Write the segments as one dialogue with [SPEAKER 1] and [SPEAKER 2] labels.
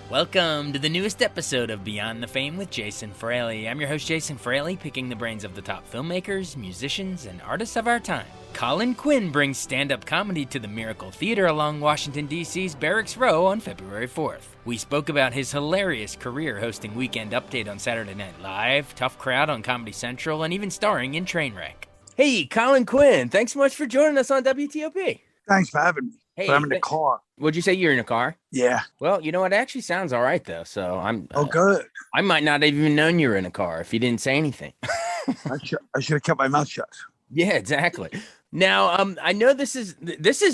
[SPEAKER 1] Welcome to the newest episode of Beyond the Fame with Jason Fraley. I'm your host, Jason Fraley, picking the brains of the top filmmakers, musicians, and artists of our time. Colin Quinn brings stand-up comedy to the Miracle Theater along Washington, D.C.'s Barracks Row on February 4th. We spoke about his hilarious career hosting Weekend Update on Saturday Night Live, Tough Crowd on Comedy Central, and even starring in Trainwreck. Hey, Colin Quinn, thanks so much for joining us on WTOP.
[SPEAKER 2] Thanks for having me.
[SPEAKER 1] Hey,
[SPEAKER 2] but I'm in the car.
[SPEAKER 1] Would you say you're in a car?
[SPEAKER 2] Yeah.
[SPEAKER 1] Well, you know, it actually sounds all right, though. So I'm.
[SPEAKER 2] Oh, good.
[SPEAKER 1] I might not have even known you were in a car if you didn't say anything.
[SPEAKER 2] I should have kept my mouth shut.
[SPEAKER 1] Yeah, exactly. Now, I know this is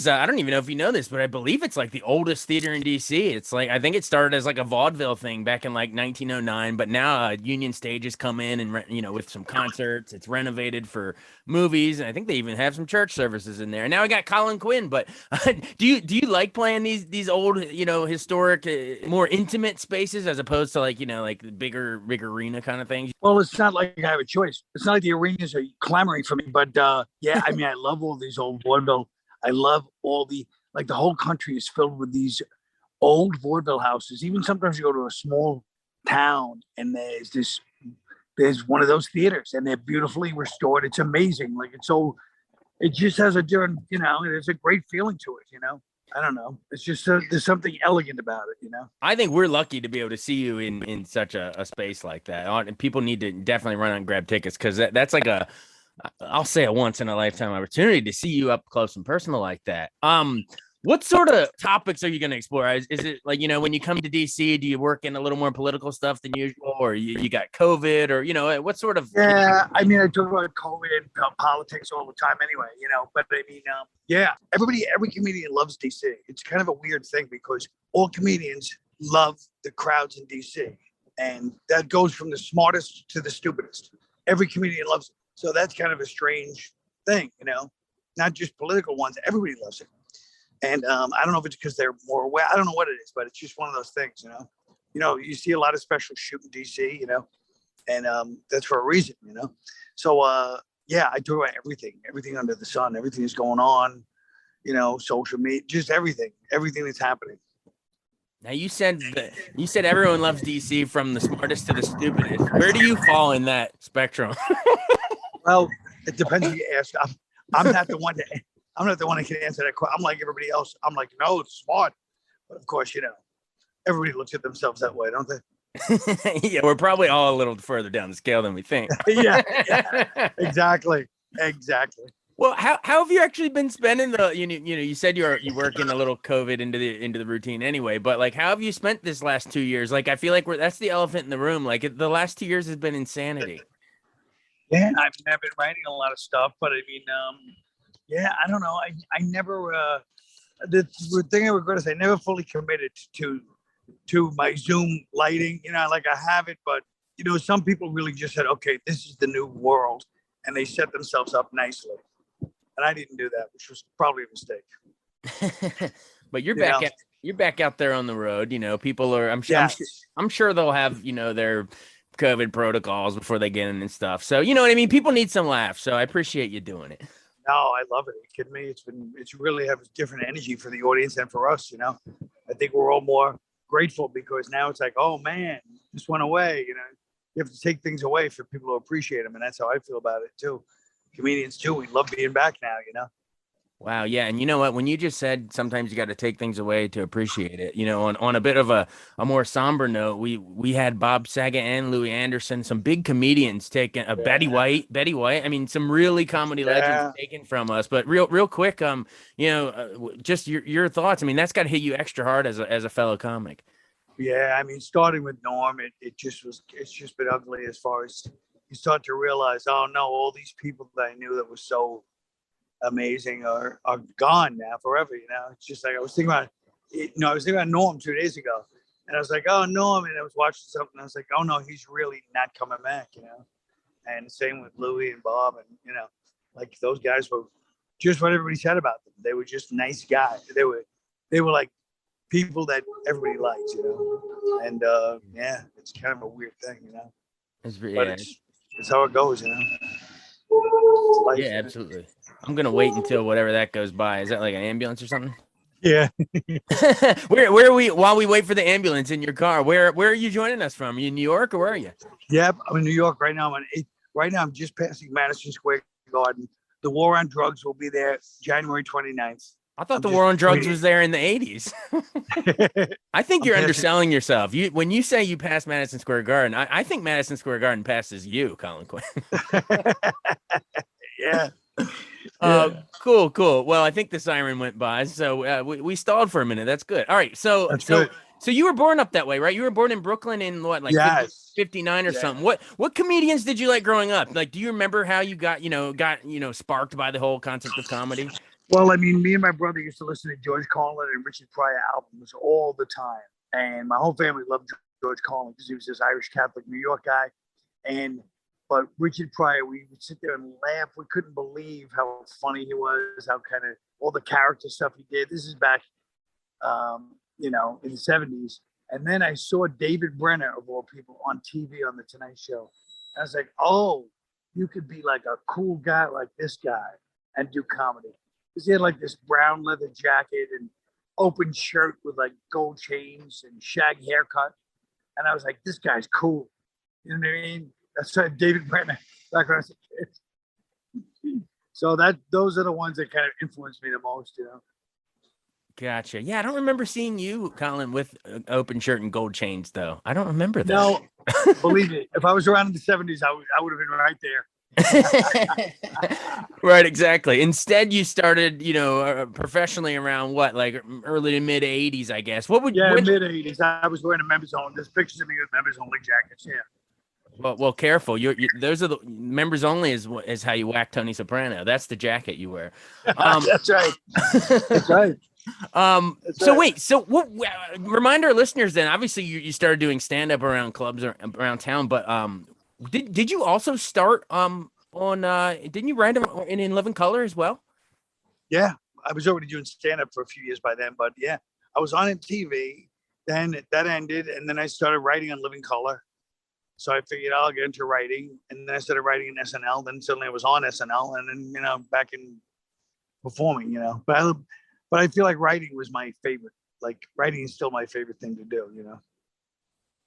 [SPEAKER 1] I don't even know if you know this, but I believe it's like the oldest theater in DC. It's like, I think it started as like a vaudeville thing back in like 1909, but now Union Stages come in and, with some concerts, it's renovated for movies. And I think they even have some church services in there. And now I got Colin Quinn, but do you like playing these old, historic, more intimate spaces as opposed to like the big arena kind of things?
[SPEAKER 2] Well, it's not like I have a choice. It's not like the arenas are clamoring for me, but yeah, I mean, I love all these old vaudeville. I love all the whole country is filled with these old vaudeville houses. Even sometimes you go to a small town and there's one of those theaters and they're beautifully restored. It's amazing. It just has a different, there's a great feeling to it, I don't know. It's just there's something elegant about it,
[SPEAKER 1] I think we're lucky to be able to see you in such a space like that. And people need to definitely run out and grab tickets because that's like I'll say a once in a lifetime opportunity to see you up close and personal like that. What sort of topics are you going to explore? Is it like, when you come to DC, do you work in a little more political stuff than usual, or you got COVID, or, what sort of?
[SPEAKER 2] Yeah, I mean, I talk about COVID and politics all the time anyway, but I mean, yeah, every comedian loves DC. It's kind of a weird thing because all comedians love the crowds in DC. And that goes from the smartest to the stupidest. Every comedian loves it. So that's kind of a strange thing, not just political ones. Everybody loves it. And I don't know if it's because they're more aware. I don't know what it is, but it's just one of those things, you see a lot of special shoot in DC, and that's for a reason, So, yeah, I talk about everything under the sun, everything that's going on, social media, just everything that's happening.
[SPEAKER 1] Now you said everyone loves DC from the smartest to the stupidest. Where do you fall in that spectrum?
[SPEAKER 2] Well, it depends who you ask. I'm not the one that can answer that question. I'm like everybody else. I'm like, no, it's smart. But of course, everybody looks at themselves that way, don't they?
[SPEAKER 1] Yeah, we're probably all a little further down the scale than we think.
[SPEAKER 2] yeah, exactly.
[SPEAKER 1] Well, how have you actually been spending you said you work in a little COVID into the routine anyway, but like, how have you spent this last 2 years? Like, I feel like that's the elephant in the room. Like, the last 2 years has been insanity.
[SPEAKER 2] Yeah, I've been writing a lot of stuff, but I mean, yeah, I don't know. I never, the thing I regret is I never fully committed to my Zoom lighting. I have it, but some people really just said, okay, this is the new world, and they set themselves up nicely. And I didn't do that, which was probably a mistake.
[SPEAKER 1] But you're back out there on the road. People are. I'm sure they'll have their COVID protocols before they get in and stuff. So you know what I mean. People need some laughs. So I appreciate you doing it.
[SPEAKER 2] No, I love it. Are you kidding me? It's really have a different energy for the audience and for us. I think we're all more grateful because now it's like, oh man, this went away. You have to take things away for people to appreciate them, and that's how I feel about it too. Comedians too. We love being back now.
[SPEAKER 1] Wow, yeah, and you know what? When you just said sometimes you got to take things away to appreciate it, on a bit of a more somber note, we had Bob Saget and Louis Anderson, some big comedians taking Betty White. I mean, some really comedy legends taken from us. But real quick, just your thoughts. I mean, that's got to hit you extra hard as a fellow comic.
[SPEAKER 2] Yeah, I mean, starting with Norm, it's just been ugly as far as you start to realize, oh no, all these people that I knew that were so amazing are gone now forever. It's just like I was thinking about Norm 2 days ago, and I was like, oh, Norm, and I was watching something, and I was like, oh no, he's really not coming back. And same with Louis and Bob, and like those guys were just what everybody said about them. They were just nice guys. They were like people that everybody liked, and yeah, it's kind of a weird thing, but it's how it goes, Life,
[SPEAKER 1] yeah, absolutely. I'm gonna wait until whatever that goes by. Is that like an ambulance or something?
[SPEAKER 2] Yeah.
[SPEAKER 1] Where are we while we wait for the ambulance in your car? Where are you joining us from? Are you in New York or where are you?
[SPEAKER 2] Yep. I'm in New York right now. Right now, I'm just passing Madison Square Garden. The war on drugs will be there January 29th.
[SPEAKER 1] I thought
[SPEAKER 2] I'm
[SPEAKER 1] the
[SPEAKER 2] just
[SPEAKER 1] war on drugs
[SPEAKER 2] waiting.
[SPEAKER 1] was there in the 80s. I think
[SPEAKER 2] I'm
[SPEAKER 1] you're
[SPEAKER 2] passing.
[SPEAKER 1] underselling yourself. When you say you pass Madison Square Garden, I think Madison Square Garden passes you, Colin Quinn.
[SPEAKER 2] Yeah. Yeah.
[SPEAKER 1] Cool. Well, I think the siren went by, so we stalled for a minute. That's good. All right. So
[SPEAKER 2] That's
[SPEAKER 1] so
[SPEAKER 2] good.
[SPEAKER 1] so you were born up that way, right? You were born in Brooklyn in what, like
[SPEAKER 2] Yes.
[SPEAKER 1] 59 or
[SPEAKER 2] Yeah.
[SPEAKER 1] something. What comedians did you like growing up? Like, do you remember how you got sparked by the whole concept of comedy?
[SPEAKER 2] Well, I mean, me and my brother used to listen to George Carlin and Richard Pryor albums all the time. And my whole family loved George Carlin because he was this Irish Catholic New York guy. But Richard Pryor, we would sit there and laugh. We couldn't believe how funny he was, how kind of all the character stuff he did. This is back, in the 70s. And then I saw David Brenner, of all people, on TV on The Tonight Show. I was like, oh, you could be like a cool guy like this guy and do comedy. Because he had like this brown leather jacket and open shirt with like gold chains and shag haircut. And I was like, this guy's cool. You know what I mean? That's right, David Brenner, back when I was a kid. So those are the ones that kind of influenced me the most.
[SPEAKER 1] Gotcha. Yeah, I don't remember seeing you, Colin, with open shirt and gold chains, though. I don't remember that.
[SPEAKER 2] No, believe me, if I was around in the 70s, I would have been right there.
[SPEAKER 1] Right, exactly. Instead, you started, professionally around what, like early to mid 80s, I guess.
[SPEAKER 2] Mid 80s. I was wearing a members only. There's pictures of me with members only jackets. Yeah.
[SPEAKER 1] Well, careful. Those are the members only is how you whack Tony Soprano. That's the jacket you wear.
[SPEAKER 2] That's right. That's right.
[SPEAKER 1] Wait. So what? Remind our listeners then. Obviously, you started doing stand up around clubs around town, but did you also start didn't you write in Living Color as well?
[SPEAKER 2] Yeah, I was already doing stand up for a few years by then, but yeah, I was on MTV. Then that ended, and then I started writing on Living Color. So I figured I'll get into writing, and then I started writing in SNL. Then suddenly I was on SNL, and then back in performing. But I feel like writing was my favorite. Like writing is still my favorite thing to do.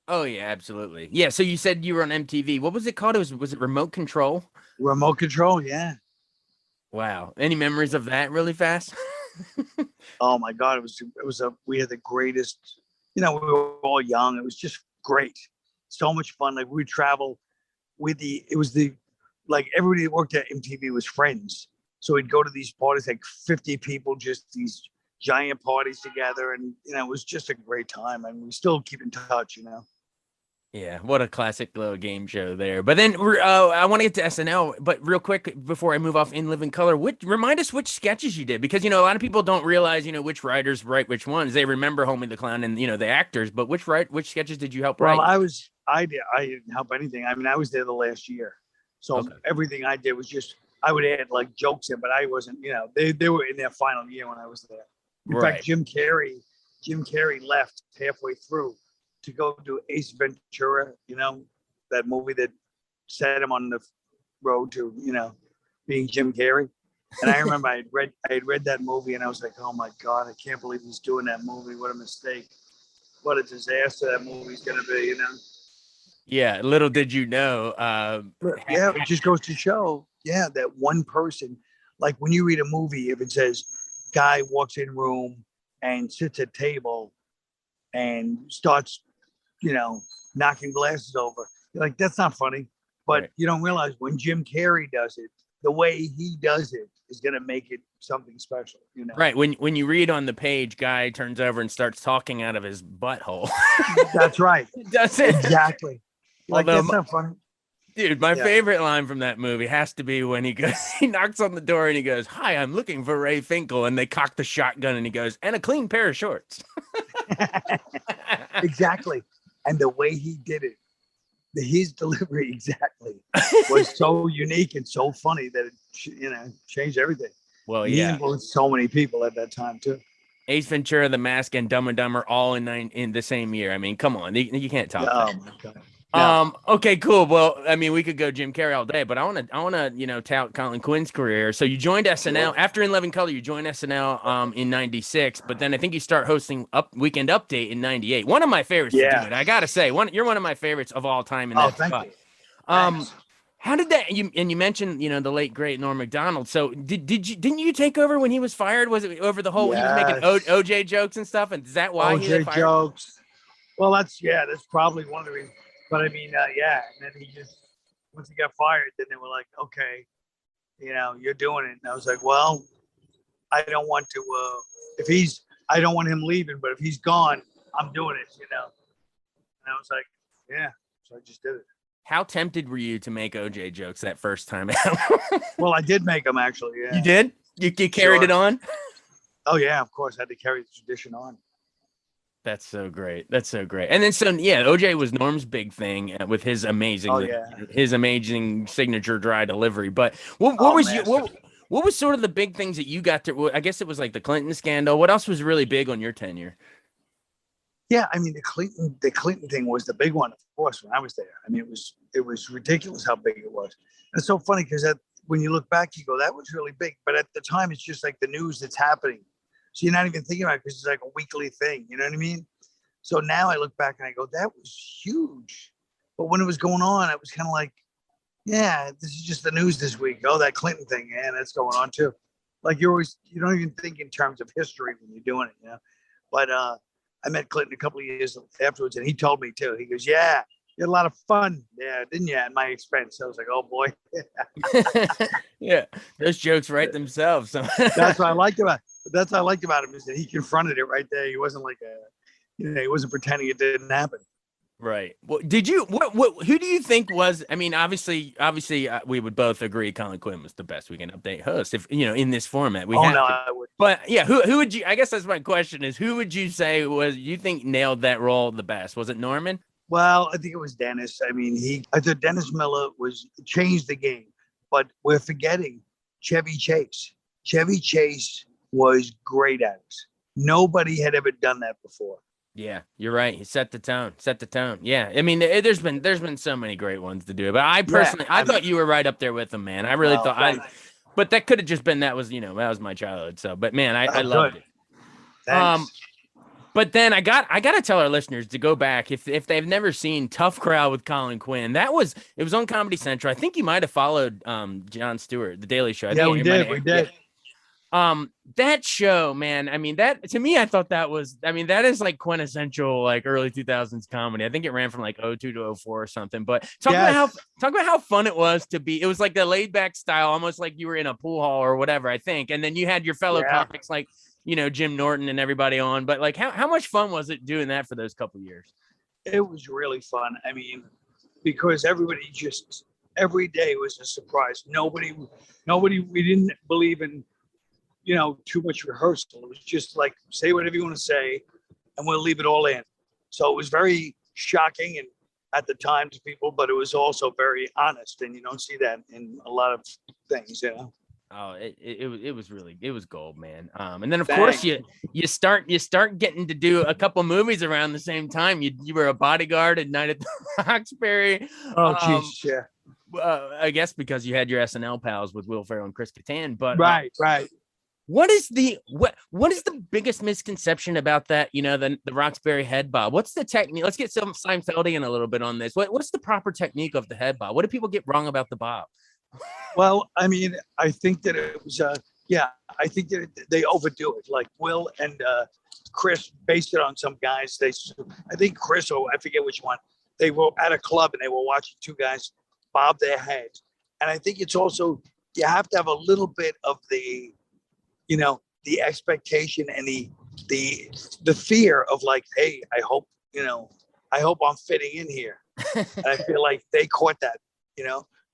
[SPEAKER 1] Oh yeah, absolutely. Yeah. So you said you were on MTV. What was it called? Was it Remote Control?
[SPEAKER 2] Remote Control, yeah.
[SPEAKER 1] Wow. Any memories of that really fast?
[SPEAKER 2] Oh my God, we had the greatest. We were all young. It was just great. So much fun. Like we would travel like everybody that worked at MTV was friends. So we'd go to these parties, like 50 people, just these giant parties together. And, it was just a great time. And we still keep in touch.
[SPEAKER 1] Yeah, what a classic little game show there. But then I want to get to SNL, but real quick before I move off in Living Color, remind us which sketches you did, because a lot of people don't realize which writers write which ones. They remember Homie the Clown and the actors, but which sketches did you help write?
[SPEAKER 2] Well, I didn't help anything. I mean, I was there the last year, so okay. Everything I did was just I would add like jokes in, but I wasn't. They were in their final year when I was there. In fact, Jim Carrey left halfway through to go do Ace Ventura, that movie that set him on the road to, being Jim Carrey. And I remember I had read that movie and I was like, oh my God, I can't believe he's doing that movie. What a mistake. What a disaster that movie's going to be,
[SPEAKER 1] Yeah, little did you know.
[SPEAKER 2] Yeah, it just goes to show, that one person, like when you read a movie, if it says guy walks in room and sits at table and starts knocking glasses over. You're like, that's not funny. But right. You don't realize when Jim Carrey does it, the way he does it is going to make it something special,
[SPEAKER 1] Right. When you read on the page, guy turns over and starts talking out of his butthole.
[SPEAKER 2] That's right.
[SPEAKER 1] Does it?
[SPEAKER 2] Exactly. Like, that's not funny.
[SPEAKER 1] Dude, my favorite line from that movie has to be when he knocks on the door and he goes, "Hi, I'm looking for Ray Finkel." And they cock the shotgun and he goes, "And a clean pair of shorts."
[SPEAKER 2] Exactly. And the way he did it, his delivery exactly was so unique and so funny that it, changed everything.
[SPEAKER 1] Well,
[SPEAKER 2] he influenced so many people at that time too.
[SPEAKER 1] Ace Ventura, The Mask, and Dumb and Dumber all in the same year. I mean, come on, you can't top that.
[SPEAKER 2] Oh my God. No.
[SPEAKER 1] Okay, cool. Well, I mean, we could go Jim Carrey all day, but I want to, tout Colin Quinn's career. So you joined SNL
[SPEAKER 2] Sure.
[SPEAKER 1] after In Living Color. You joined SNL in '96, but then I think you start hosting Weekend Update in '98. One of my favorites to do
[SPEAKER 2] Yeah.
[SPEAKER 1] it. I gotta say, you're one of my favorites of all time in
[SPEAKER 2] Oh,
[SPEAKER 1] that
[SPEAKER 2] thank
[SPEAKER 1] spot.
[SPEAKER 2] you.
[SPEAKER 1] Um,
[SPEAKER 2] Thanks.
[SPEAKER 1] how did that? You mentioned the late great Norm Macdonald. So didn't you take over when he was fired? Was it over the whole he was making
[SPEAKER 2] Yes.
[SPEAKER 1] OJ jokes and stuff? And is that why he got
[SPEAKER 2] OJ
[SPEAKER 1] fired?
[SPEAKER 2] jokes. Well, that's probably one of the reasons. But I mean, yeah. And then he just once he got fired, then they were like, okay, you're doing it. And I was like, well, I don't want to. If he's, I don't want him leaving. But if he's gone, I'm doing it. And I was like, yeah. So I just did it.
[SPEAKER 1] How tempted were you to make OJ jokes that first time out?
[SPEAKER 2] Well, I did make them actually.
[SPEAKER 1] You
[SPEAKER 2] Yeah.
[SPEAKER 1] did? You carried it
[SPEAKER 2] Sure.
[SPEAKER 1] on?
[SPEAKER 2] Oh yeah, of course. I had to carry the tradition on.
[SPEAKER 1] That's so great. That's so great. And then yeah, OJ was Norm's big thing with his amazing,
[SPEAKER 2] Oh yeah.
[SPEAKER 1] his amazing signature dry delivery. But what
[SPEAKER 2] Oh,
[SPEAKER 1] was you
[SPEAKER 2] master.
[SPEAKER 1] what was sort of the big things that you got to? I guess it was like the Clinton scandal. What else was really big on your tenure?
[SPEAKER 2] Yeah, I mean the Clinton thing was the big one, of course, when I was there. I mean, it was ridiculous how big it was. And it's so funny because when you look back, you go, that was really big. But at the time, it's just like the news that's happening. So you're not even thinking about it because it's like a weekly thing. You know what I mean? So now I look back and I go, that was huge. But when it was going on, it was kind of like, yeah, this is just the news this week. Oh, that Clinton thing, yeah, that's going on too. Like you don't even think in terms of history when you're doing it. But I met Clinton a couple of years afterwards, and he told me too. He goes, "Yeah, you had a lot of fun, yeah, didn't you?" At my expense. I was like, "Oh boy."
[SPEAKER 1] Yeah, those jokes write themselves. So
[SPEAKER 2] That's what I liked about. That's what I liked about him is that he confronted it right there. He wasn't like he wasn't pretending it didn't happen.
[SPEAKER 1] Right. Well, did you who do you think was, I mean, obviously we would both agree Colin Quinn was the best Weekend Update host if in this format we
[SPEAKER 2] Oh
[SPEAKER 1] have
[SPEAKER 2] no,
[SPEAKER 1] to.
[SPEAKER 2] I would.
[SPEAKER 1] But yeah, who would you, I guess that's my question is who would you say you think nailed that role the best? Was it Norman?
[SPEAKER 2] Well, I think it was Dennis. I mean, I thought Dennis Miller changed the game, but we're forgetting Chevy Chase. Chevy Chase was great at it. Nobody had ever done that before.
[SPEAKER 1] Yeah, you're right. He set the tone. Set the tone. Yeah, I mean, there's been so many great ones to do it, but I personally, I thought you were right up there with them, man. I really thought but that could have just been that was my childhood. So, but man, I loved it.
[SPEAKER 2] Thanks.
[SPEAKER 1] But then I got to tell our listeners to go back if they've never seen Tough Crowd with Colin Quinn. It was on Comedy Central. I think you might have followed Jon Stewart, The Daily Show.
[SPEAKER 2] We did.
[SPEAKER 1] Yeah. That show, man, I mean, that to me, I thought that is like quintessential like early 2000s comedy. I think it ran from like 02 to 04 or something. But talk about how fun it was to be. It was like the laid back style, almost like you were in a pool hall or whatever, I think. And then you had your fellow comics like Jim Norton and everybody on. But like how much fun was it doing that for those couple of years?
[SPEAKER 2] It was really fun. I mean, because everybody just every day was a surprise. Nobody we didn't believe in too much rehearsal. It was just like, say whatever you want to say, and we'll leave it all in. So it was very shocking and at the time to people, but it was also very honest. And you don't see that in a lot of things,
[SPEAKER 1] Oh, it was gold, man. And then of course you start getting to do a couple movies around the same time. You were a bodyguard at Night at the Roxbury.
[SPEAKER 2] Oh, jeez, yeah.
[SPEAKER 1] I guess because you had your SNL pals with Will Ferrell and Chris Kattan, but
[SPEAKER 2] right.
[SPEAKER 1] What is the biggest misconception about that? The Roxbury head bob. What's the technique? Let's get some Seinfeldian a little bit on this. What's the proper technique of the head bob? What do people get wrong about the bob?
[SPEAKER 2] Well, I mean, I think that it was, I think that they overdo it. Like Will and Chris based it on some guys. I think Chris, or I forget which one, they were at a club and they were watching two guys bob their heads. And I think it's also, you have to have a little bit of the expectation and the fear of like, hey, I hope I'm fitting in here. And I feel like they caught that,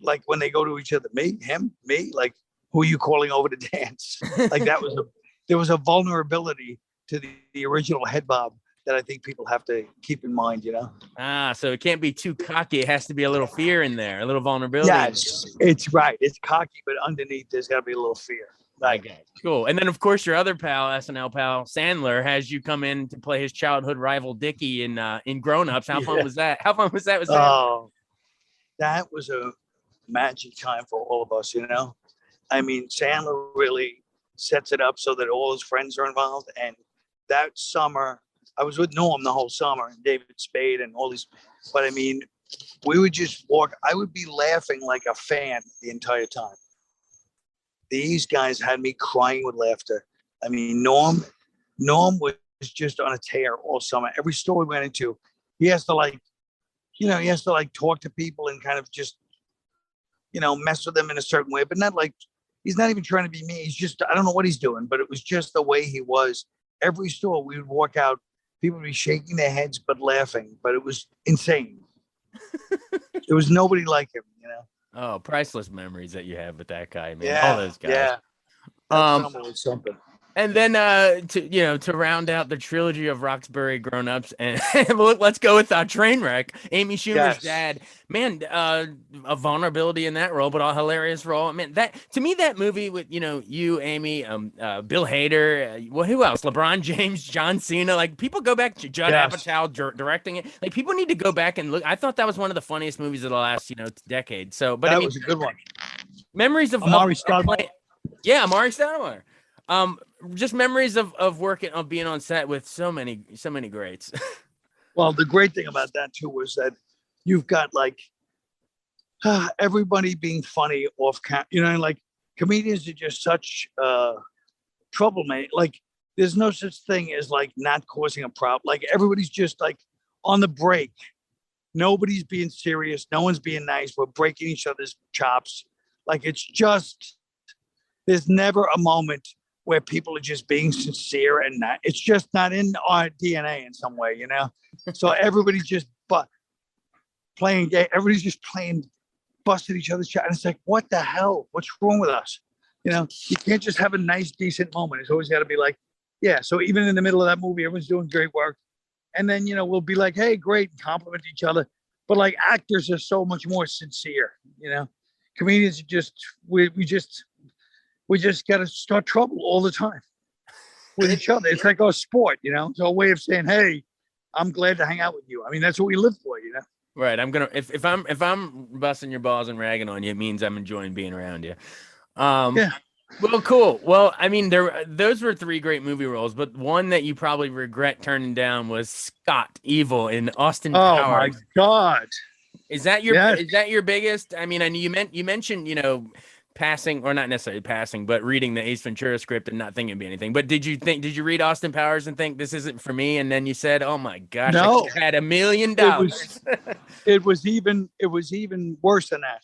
[SPEAKER 2] like when they go to each other, me, him, me, like, who are you calling over to dance? Like there was a vulnerability to the original head bob that I think people have to keep in mind,
[SPEAKER 1] So it can't be too cocky. It has to be a little fear in there, a little vulnerability.
[SPEAKER 2] Yes, it's right. It's cocky, but underneath there's got to be a little fear.
[SPEAKER 1] Okay, cool. And then, of course, your other pal, SNL pal Sandler, has you come in to play his childhood rival Dickie in Grown Ups. How fun was that? How fun was that with Sandler?
[SPEAKER 2] Oh, that was a magic time for all of us, you know? I mean, Sandler really sets it up so that all his friends are involved. And that summer, I was with Norm the whole summer and David Spade and all these. But I mean, we would just walk. I would be laughing like a fan the entire time. These guys had me crying with laughter. I mean, Norm was just on a tear all summer. Every store we went into, he has to like, he has to like talk to people and kind of just, mess with them in a certain way, but not like, he's not even trying to be me. He's just, I don't know what he's doing, but it was just the way he was. Every store we would walk out, people would be shaking their heads, but laughing, but it was insane. There was nobody like him,
[SPEAKER 1] Oh, priceless memories that you have with that guy, man.
[SPEAKER 2] Yeah,
[SPEAKER 1] All those guys.
[SPEAKER 2] yeah. That summer was something.
[SPEAKER 1] And then to round out the trilogy of Roxbury grown-ups, and let's go with Trainwreck. Amy Schumer's dad, man, a vulnerability in that role, but a hilarious role. Man, that to me, that movie with you, Amy, Bill Hader, well, who else? LeBron James, John Cena. Like people go back to Judd Apatow directing it. Like people need to go back and look. I thought that was one of the funniest movies of the last decade. So, but
[SPEAKER 2] that was a good one.
[SPEAKER 1] Memories of
[SPEAKER 2] Amari Stoudemire.
[SPEAKER 1] Yeah, Amari Stoudemire. Just memories of working of being on set with so many greats.
[SPEAKER 2] Well, the great thing about that too was that you've got like everybody being funny off camera. Like comedians are just such troublemaker. Like there's no such thing as like not causing a problem. Like everybody's just like on the break. Nobody's being serious. No one's being nice. We're breaking each other's chops. Like it's just there's never a moment where people are just being sincere and it's just not in our DNA in some way, So everybody's just playing gay. Everybody's just playing, busting each other's chat. And it's like, what the hell? What's wrong with us? You can't just have a nice, decent moment. It's always got to be like, yeah. So even in the middle of that movie, everyone's doing great work. And then, we'll be like, hey, great, and compliment each other. But like actors are so much more sincere, Comedians are just, we just got to start trouble all the time with each other. It's like our sport, It's a way of saying, hey, I'm glad to hang out with you. I mean, that's what we live for,
[SPEAKER 1] Right. I'm gonna if I'm busting your balls and ragging on you, it means I'm enjoying being around you.
[SPEAKER 2] Yeah.
[SPEAKER 1] Well, cool. Well, I mean, those were three great movie roles, but one that you probably regret turning down was Scott Evil in Austin Powers.
[SPEAKER 2] Oh my God.
[SPEAKER 1] Is that your biggest? I mean, you mentioned, passing, or not necessarily passing, but reading the Ace Ventura script and not thinking it'd be anything. But did you read Austin Powers and think this isn't for me? And then you said, oh my gosh,
[SPEAKER 2] no,
[SPEAKER 1] I had $1 million.
[SPEAKER 2] It was even worse than that.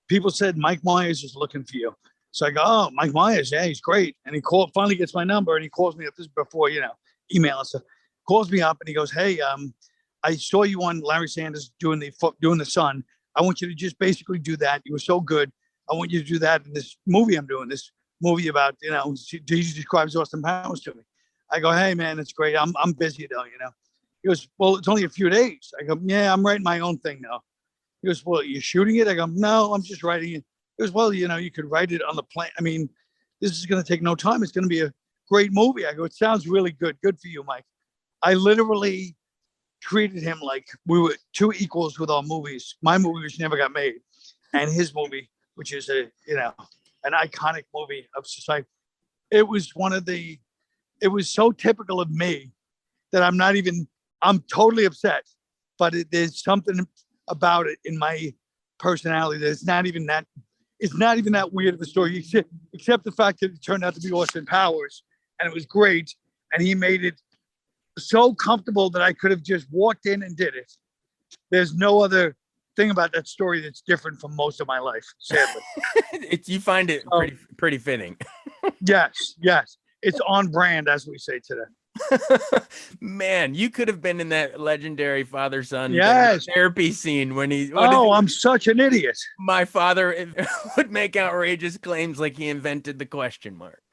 [SPEAKER 2] People said Mike Myers is looking for you. So I go, oh, Mike Myers, yeah, he's great. And he finally gets my number and he calls me up. This is before, email and stuff. Calls me up and he goes, hey, I saw you on Larry Sanders doing the Sun. I want you to just basically do that. You were so good. I want you to do that in this movie I'm doing. This movie about, he describes Austin Powers to me. I go, hey man, it's great. I'm busy though, He goes, well, it's only a few days. I go, yeah, I'm writing my own thing now. He goes, well, you're shooting it? I go, no, I'm just writing it. He goes, well, you could write it on the plane. I mean, this is going to take no time. It's going to be a great movie. I go, it sounds really good. Good for you, Mike. I literally treated him like we were two equals with our movies. My movie, which never got made, and his movie, which is an iconic movie of society. It was so typical of me that I'm totally upset, but there's something about it in my personality that it's not even that weird of a story, except the fact that it turned out to be Austin Powers and it was great. And he made it so comfortable that I could have just walked in and did it. There's no other thing about that story that's different from most of my life, sadly.
[SPEAKER 1] You find it pretty fitting.
[SPEAKER 2] Yes. It's on brand, as we say today.
[SPEAKER 1] Man, you could have been in that legendary father-son therapy scene when
[SPEAKER 2] I'm such an idiot.
[SPEAKER 1] My father would make outrageous claims like he invented the question mark.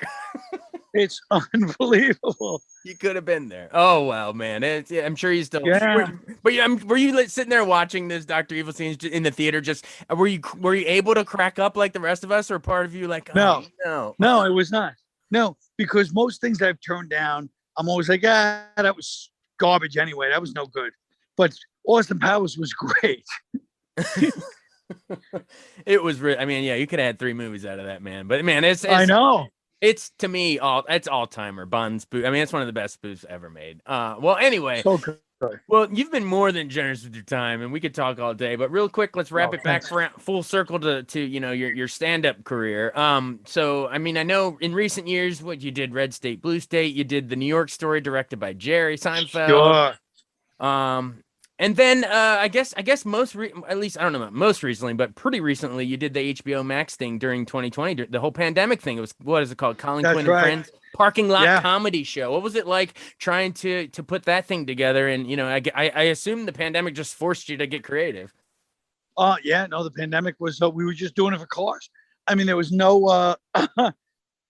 [SPEAKER 2] It's unbelievable.
[SPEAKER 1] You could have been there. Oh well, man. Yeah, I'm sure you still.
[SPEAKER 2] Yeah.
[SPEAKER 1] But yeah, were you sitting there watching this Doctor Evil scenes in the theater? Just were you able to crack up like the rest of us, or part of you like, oh
[SPEAKER 2] No,
[SPEAKER 1] no?
[SPEAKER 2] no, it was not. No, because most things I've turned down, I'm always like, that was garbage anyway. That was no good. But Austin Powers was great.
[SPEAKER 1] It was. I mean, yeah, you could have had 3 movies out of that, man. But man,
[SPEAKER 2] I know.
[SPEAKER 1] it's to me it's all timer Bond spoof. I mean, it's one of the best spoofs ever made. Well, anyway.
[SPEAKER 2] So good.
[SPEAKER 1] Well, you've been more than generous with your time, and we could talk all day. But real quick, let's wrap it back full circle to your stand-up career. So I mean, I know in recent years, what you did, Red State, Blue State, you did the New York Story, directed by Jerry Seinfeld.
[SPEAKER 2] Sure.
[SPEAKER 1] And then I guess at least I don't know about most recently, but pretty recently you did the HBO Max thing during 2020, the whole pandemic thing. It was, what is it called? Colin Quinn and Friends parking lot comedy show. What was it like trying to put that thing together? And I assume the pandemic just forced you to get creative.
[SPEAKER 2] Yeah, no, the pandemic was we were just doing it for cars. I mean, there was no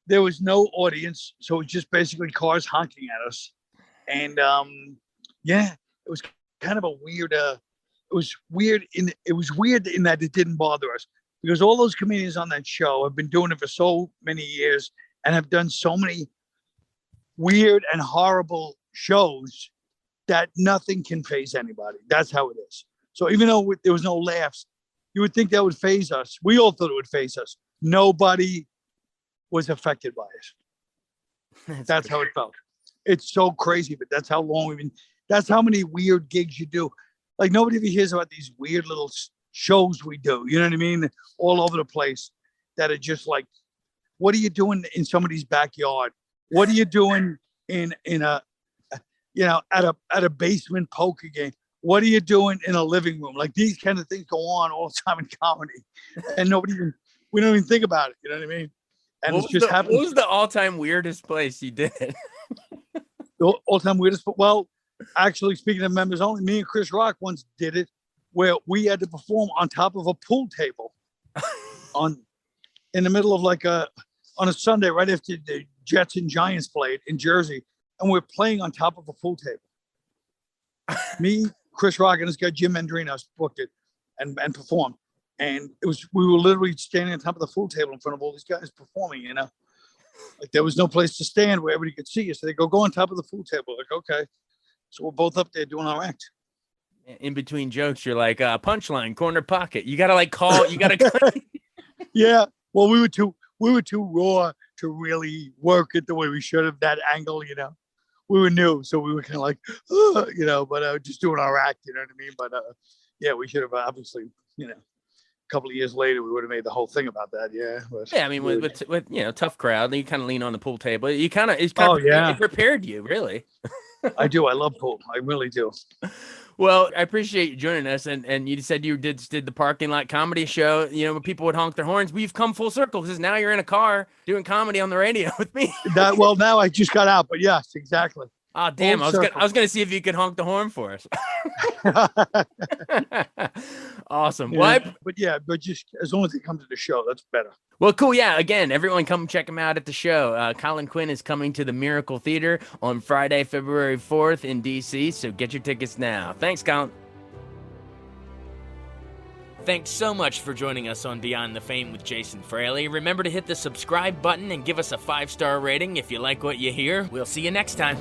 [SPEAKER 2] there was no audience, so it was just basically cars honking at us. And yeah, it was kind of a weird it was weird in that it didn't bother us, because all those comedians on that show have been doing it for so many years and have done so many weird and horrible shows that nothing can faze anybody. That's how it is. So even though there was no laughs, you would think that would faze us. We all thought it would faze us. Nobody was affected by it. That's how it felt. It's so crazy, but that's how long we've been. That's how many weird gigs you do. Like, nobody ever hears about these weird little shows we do. You know what I mean? All over the place, that are just like, what are you doing in somebody's backyard? What are you doing in a at a basement poker game? What are you doing in a living room? Like, these kind of things go on all the time in comedy, and we don't even think about it. You know what I mean? And
[SPEAKER 1] what was the all-time weirdest place you did?
[SPEAKER 2] All-time weirdest. Well, actually, speaking of members only, me and Chris Rock once did it, where we had to perform on top of a pool table in the middle of on a Sunday right after the Jets and Giants played in Jersey, and we're playing on top of a pool table. Me, Chris Rock, and this guy Jim Mendrino booked it and performed, and we were literally standing on top of the pool table in front of all these guys performing. Like, there was no place to stand where everybody could see us. So they go on top of the pool table. Like, okay. So we're both up there doing our act.
[SPEAKER 1] In between jokes, you're like, punchline, corner pocket. You gotta call. You gotta.
[SPEAKER 2] Yeah. Well, we were too raw to really work it the way we should have. That angle, we were new, so we were kind of like, but just doing our act. You know what I mean? But yeah, we should have obviously, a couple of years later, we would have made the whole thing about that. Yeah.
[SPEAKER 1] I mean, with tough crowd, you kind of lean on the pool table. It prepared you, really.
[SPEAKER 2] I do. I love pool. I really do.
[SPEAKER 1] Well, I appreciate you joining us. And you said you did the parking lot comedy show, where people would honk their horns. We've come full circle, because now you're in a car doing comedy on the radio with me.
[SPEAKER 2] Now I just got out, but yes, exactly.
[SPEAKER 1] Oh, damn. I was gonna see if you could honk the horn for us. Awesome.
[SPEAKER 2] Yeah, but just as long as they come to the show, that's better.
[SPEAKER 1] Well, cool. Yeah. Again, everyone come check him out at the show. Colin Quinn is coming to the Miracle Theater on Friday, February 4th in DC. So get your tickets now. Thanks, Colin. Thanks so much for joining us on Beyond the Fame with Jason Fraley. Remember to hit the subscribe button and give us a 5-star rating if you like what you hear. We'll see you next time.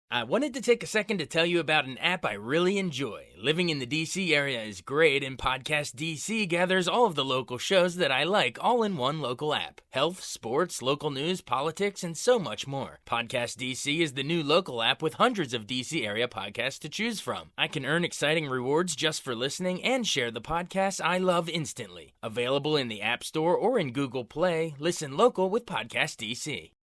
[SPEAKER 1] I wanted to take a second to tell you about an app I really enjoy. Living in the DC area is great, and Podcast DC gathers all of the local shows that I like all in one local app. Health, sports, local news, politics, and so much more. Podcast DC is the new local app with hundreds of DC area podcasts to choose from. I can earn exciting rewards just for listening and share the podcasts I love instantly. Available in the App Store or in Google Play, listen local with Podcast DC.